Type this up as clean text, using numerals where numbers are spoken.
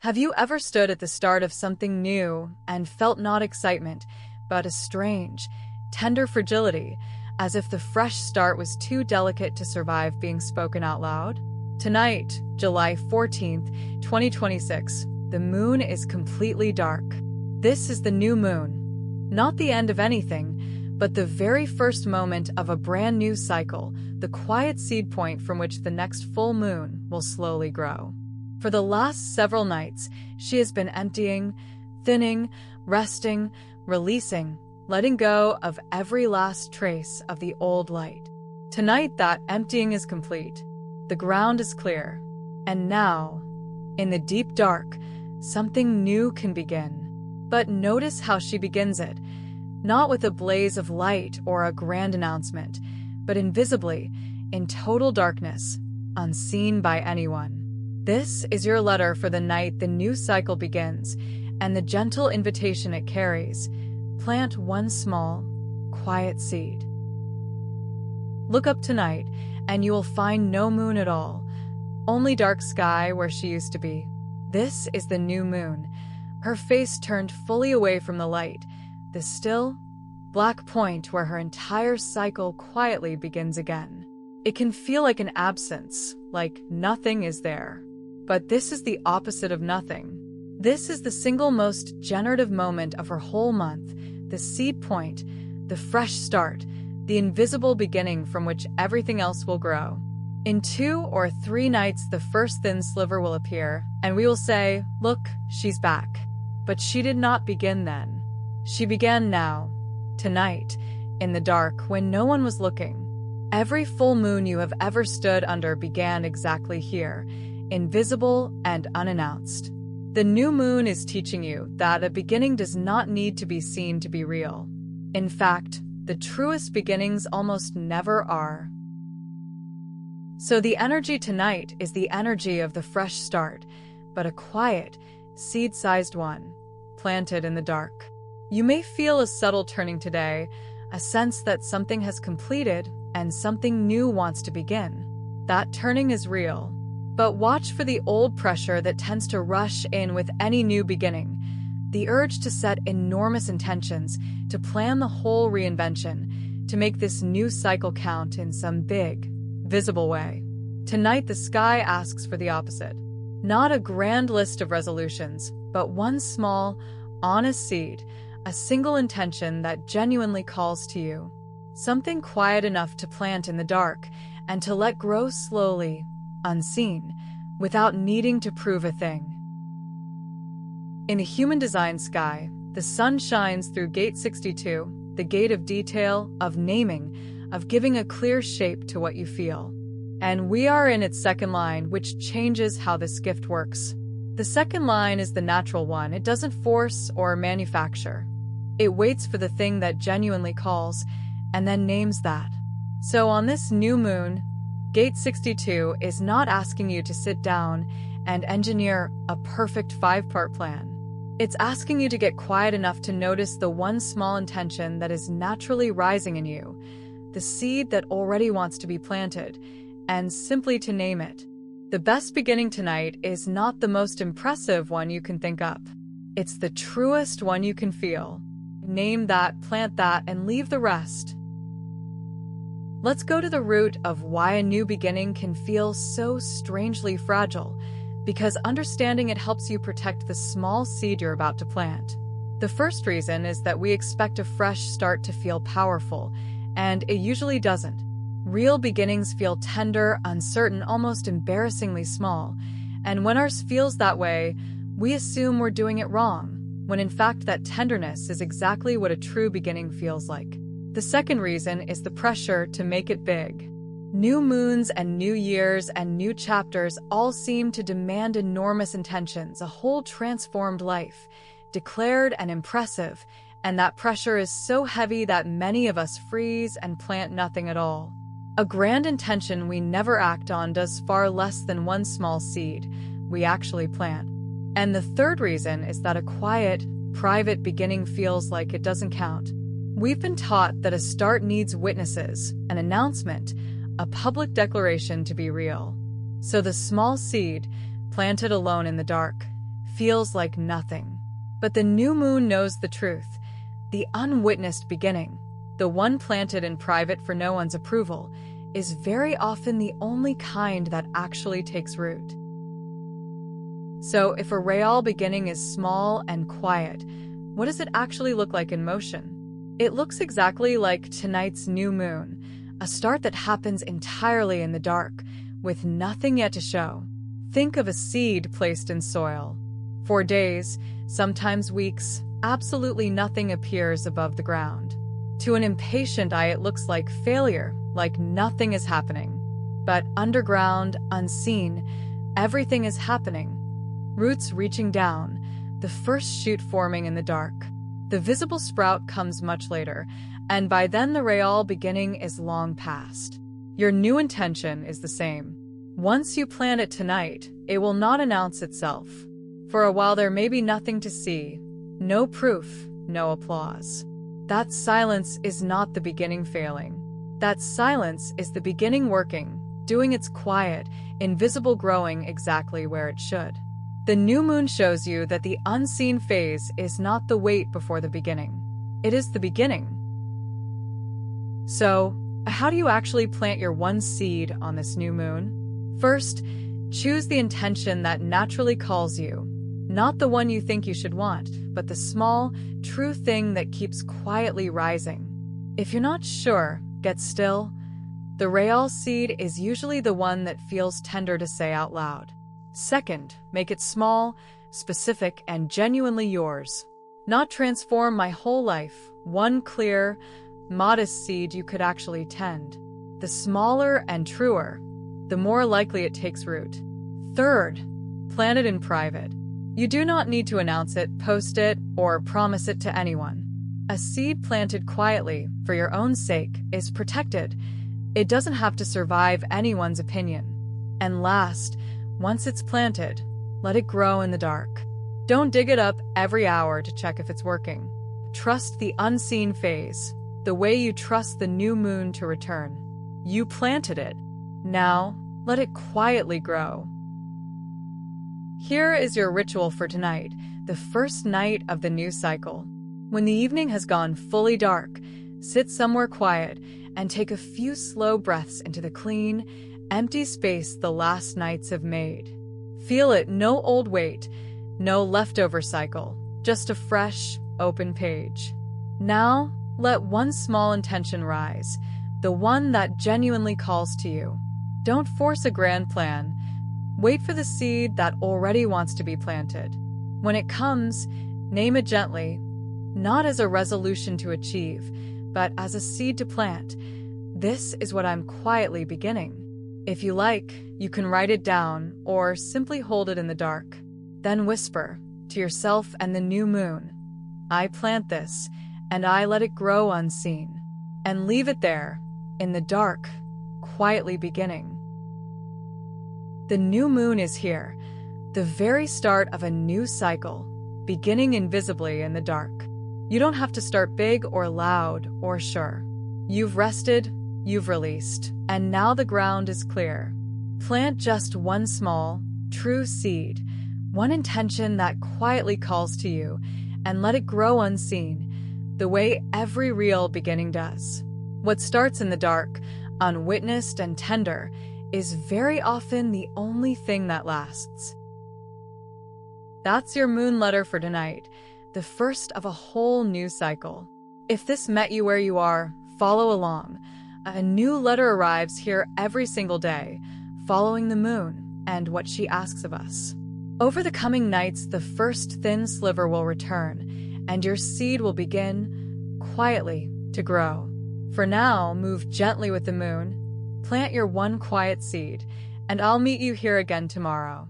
Have you ever stood at the start of something new and felt not excitement, but a strange, tender fragility, as if the fresh start was too delicate to survive being spoken out loud? Tonight, July 14th, 2026, the moon is completely dark. This is the new moon. Not the end of anything, but the very first moment of a brand new cycle, the quiet seed point from which the next full moon will slowly grow. For the last several nights, she has been emptying, thinning, resting, releasing, letting go of every last trace of the old light. Tonight, that emptying is complete. The ground is clear. And now, in the deep dark, something new can begin. But notice how she begins it, not with a blaze of light or a grand announcement, but invisibly, in total darkness, unseen by anyone. This is your letter for the night the new cycle begins, and the gentle invitation it carries. Plant one small, quiet seed. Look up tonight, and you will find no moon at all, only dark sky where she used to be. This is the new moon, her face turned fully away from the light, the still, black point where her entire cycle quietly begins again. It can feel like an absence, like nothing is there. But this is the opposite of nothing. This is the single most generative moment of her whole month, the seed point, the fresh start, the invisible beginning from which everything else will grow. In 2 or 3 nights, the first thin sliver will appear, and we will say, "Look, she's back." But she did not begin then. She began now, tonight, in the dark, when no one was looking. Every full moon you have ever stood under began exactly here, invisible and unannounced. The new moon is teaching you that a beginning does not need to be seen to be real. In fact, the truest beginnings almost never are. So the energy tonight is the energy of the fresh start, but a quiet, seed-sized one, planted in the dark. You may feel a subtle turning today, a sense that something has completed and something new wants to begin. That turning is real. But watch for the old pressure that tends to rush in with any new beginning, the urge to set enormous intentions, to plan the whole reinvention, to make this new cycle count in some big, visible way. Tonight, the sky asks for the opposite. Not a grand list of resolutions, but one small, honest seed, a single intention that genuinely calls to you. Something quiet enough to plant in the dark and to let grow slowly, unseen, without needing to prove a thing. In a human-designed sky, the sun shines through Gate 62, the gate of detail, of naming, of giving a clear shape to what you feel. And we are in its second line, which changes how this gift works. The second line is the natural one. It doesn't force or manufacture. It waits for the thing that genuinely calls, and then names that. So on this new moon, Gate 62 is not asking you to sit down and engineer a perfect 5-part plan. It's asking you to get quiet enough to notice the one small intention that is naturally rising in you, the seed that already wants to be planted, and simply to name it. The best beginning tonight is not the most impressive one you can think up. It's the truest one you can feel. Name that, plant that, and leave the rest. Let's go to the root of why a new beginning can feel so strangely fragile, because understanding it helps you protect the small seed you're about to plant. The first reason is that we expect a fresh start to feel powerful, and it usually doesn't. Real beginnings feel tender, uncertain, almost embarrassingly small, and when ours feels that way, we assume we're doing it wrong, when in fact that tenderness is exactly what a true beginning feels like. The second reason is the pressure to make it big. New moons and new years and new chapters all seem to demand enormous intentions, a whole transformed life, declared and impressive, and that pressure is so heavy that many of us freeze and plant nothing at all. A grand intention we never act on does far less than one small seed we actually plant. And the third reason is that a quiet, private beginning feels like it doesn't count. We've been taught that a start needs witnesses, an announcement, a public declaration to be real. So the small seed, planted alone in the dark, feels like nothing. But the new moon knows the truth. The unwitnessed beginning, the one planted in private for no one's approval, is very often the only kind that actually takes root. So if a real beginning is small and quiet, what does it actually look like in motion? It looks exactly like tonight's new moon, a start that happens entirely in the dark, with nothing yet to show. Think of a seed placed in soil. For days, sometimes weeks, absolutely nothing appears above the ground. To an impatient eye, it looks like failure, like nothing is happening. But underground, unseen, everything is happening. Roots reaching down, the first shoot forming in the dark. The visible sprout comes much later, and by then the real beginning is long past. Your new intention is the same. Once you plant it tonight, it will not announce itself. For a while there may be nothing to see, no proof, no applause. That silence is not the beginning failing. That silence is the beginning working, doing its quiet, invisible growing exactly where it should. The new moon shows you that the unseen phase is not the wait before the beginning. It is the beginning. So, how do you actually plant your one seed on this new moon? First, choose the intention that naturally calls you. Not the one you think you should want, but the small, true thing that keeps quietly rising. If you're not sure, get still. The real seed is usually the one that feels tender to say out loud. Second, make it small, specific, and genuinely yours. Not transform my whole life, one clear, modest seed you could actually tend. The smaller and truer, the more likely it takes root. Third, plant it in private. You do not need to announce it, post it, or promise it to anyone. A seed planted quietly, for your own sake, is protected. It doesn't have to survive anyone's opinion. And last, once it's planted, let it grow in the dark. Don't dig it up every hour to check if it's working. Trust the unseen phase, the way you trust the new moon to return. You planted it. Now, let it quietly grow. Here is your ritual for tonight, the first night of the new cycle. When the evening has gone fully dark, sit somewhere quiet and take a few slow breaths into the clean, empty space the last nights have made. Feel it, no old weight, no leftover cycle, just a fresh, open page. Now, let one small intention rise, the one that genuinely calls to you. Don't force a grand plan. Wait for the seed that already wants to be planted. When it comes, name it gently, not as a resolution to achieve, but as a seed to plant. This is what I'm quietly beginning. If you like, you can write it down or simply hold it in the dark. Then whisper to yourself and the new moon, I plant this, and I let it grow unseen. And leave it there, in the dark, quietly beginning. The new moon is here, the very start of a new cycle, beginning invisibly in the dark. You don't have to start big or loud or sure. You've rested, you've released, and now the ground is clear. Plant just one small, true seed, one intention that quietly calls to you, and let it grow unseen, the way every real beginning does. What starts in the dark, unwitnessed and tender, is very often the only thing that lasts. That's your moon letter for tonight, the first of a whole new cycle. If this met you where you are, follow along. A new letter arrives here every single day, following the moon and what she asks of us. Over the coming nights, the first thin sliver will return, and your seed will begin, quietly, to grow. For now, move gently with the moon, plant your one quiet seed, and I'll meet you here again tomorrow.